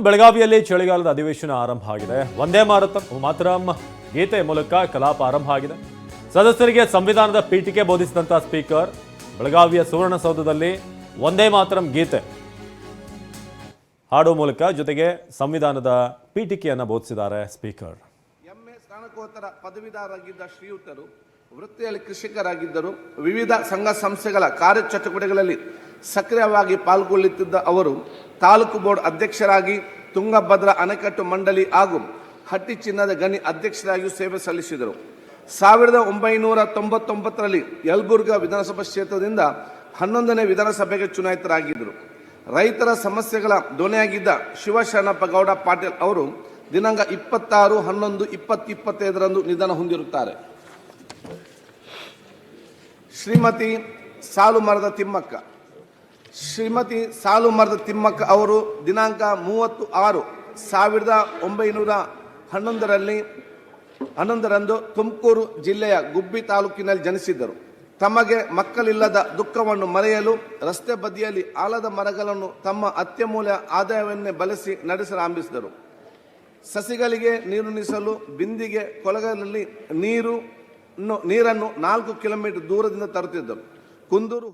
ಬೆಳಗಾವಿಯಲ್ಲಿ ಚಳಿಗಾಲದ ಅಧಿವೇಶನ ಆರಂಭ ಆಗಿದೆ. ವಂದೇ ಮಾತರಂ ಗೀತೆ ಮೂಲಕ ಕಲಾಪ ಆರಂಭ ಆಗಿದೆ. ಸದಸ್ಯರಿಗೆ ಸಂವಿಧಾನದ ಪೀಠಿಕೆ ಬೋಧಿಸಿದಂತ ಸ್ಪೀಕರ್ ಬೆಳಗಾವಿಯ ಸುವರ್ಣಸೌಧದಲ್ಲಿ ವಂದೇ ಮಾತರಂ ಗೀತೆ ಹಾಡುವ ಮೂಲಕ ಜೊತೆಗೆ ಸಂವಿಧಾನದ ಪೀಠಿಕೆಯನ್ನು ಬೋಧಿಸಿದ್ದಾರೆ ಸ್ಪೀಕರ್. ಎಂಎ ಸ್ನಾತಕೋತ್ತರ ಪದವೀಧರರಾಗಿದ್ದ ಶ್ರೀಯುತರು ವೃತ್ತಿಯಲ್ಲಿ ಕೃಷಿಕರಾಗಿದ್ದರು. ವಿವಿಧ ಸಂಘ ಸಂಸ್ಥೆಗಳ ಕಾರ್ಯಚಟುವಟಿಕೆಗಳಲ್ಲಿ ಸಕ್ರಿಯವಾಗಿ ಪಾಲ್ಗೊಳ್ಳುತ್ತಿದ್ದ ಅವರು ತಾಲೂಕು ಬೋರ್ಡ್ ಅಧ್ಯಕ್ಷರಾಗಿ, ತುಂಗಭದ್ರಾ ಅಣೆಕಟ್ಟು ಮಂಡಳಿ ಹಾಗೂ ಹಟ್ಟಿ ಚಿನ್ನದ ಗಣಿ ಅಧ್ಯಕ್ಷರಾಗಿಯೂ ಸೇವೆ ಸಲ್ಲಿಸಿದರು. 1999ರಲ್ಲಿ ಯಲಬುರ್ಗಾ ವಿಧಾನಸಭಾ ಕ್ಷೇತ್ರದಿಂದ 11ನೇ ವಿಧಾನಸಭೆಗೆ ಚುನಾಯಿತರಾಗಿದ್ದರು. ರೈತರ ಸಮಸ್ಯೆಗಳ ಧ್ವನಿಯಾಗಿದ್ದ ಶಿವಶರಣಪ್ಪ ಗೌಡ ಪಾಟೀಲ್ ಅವರು ದಿನಾಂಕ 26/11/2025 ನಿಧನ ಹೊಂದಿರುತ್ತಾರೆ. ಶ್ರೀಮತಿ ಸಾಲುಮರದ ತಿಮ್ಮಕ್ಕ ಅವರು ದಿನಾಂಕ 30/6/1911ರಂದು ತುಮಕೂರು ಜಿಲ್ಲೆಯ ಗುಬ್ಬಿ ತಾಲೂಕಿನಲ್ಲಿ ಜನಿಸಿದ್ದರು. ತಮಗೆ ಮಕ್ಕಳಿಲ್ಲದ ದುಃಖವನ್ನು ಮರೆಯಲು ರಸ್ತೆ ಬದಿಯಲ್ಲಿ ಆಲದ ಮರಗಳನ್ನು ತಮ್ಮ ಅತ್ಯಮೂಲ್ಯ ಆದಾಯವನ್ನೇ ಬಳಸಿ ನಡೆಸಲಾರಂಭಿಸಿದರು. ಸಸಿಗಳಿಗೆ ನೀರುಣಿಸಲು ಬಿಂದಿಗೆ ಕೊಳಗಳಲ್ಲಿ ನೀರನ್ನು 4 ಕಿಲೋಮೀಟರ್ ದೂರದಿಂದ ತರುತ್ತಿದ್ದರು. ಕುಂದೂರು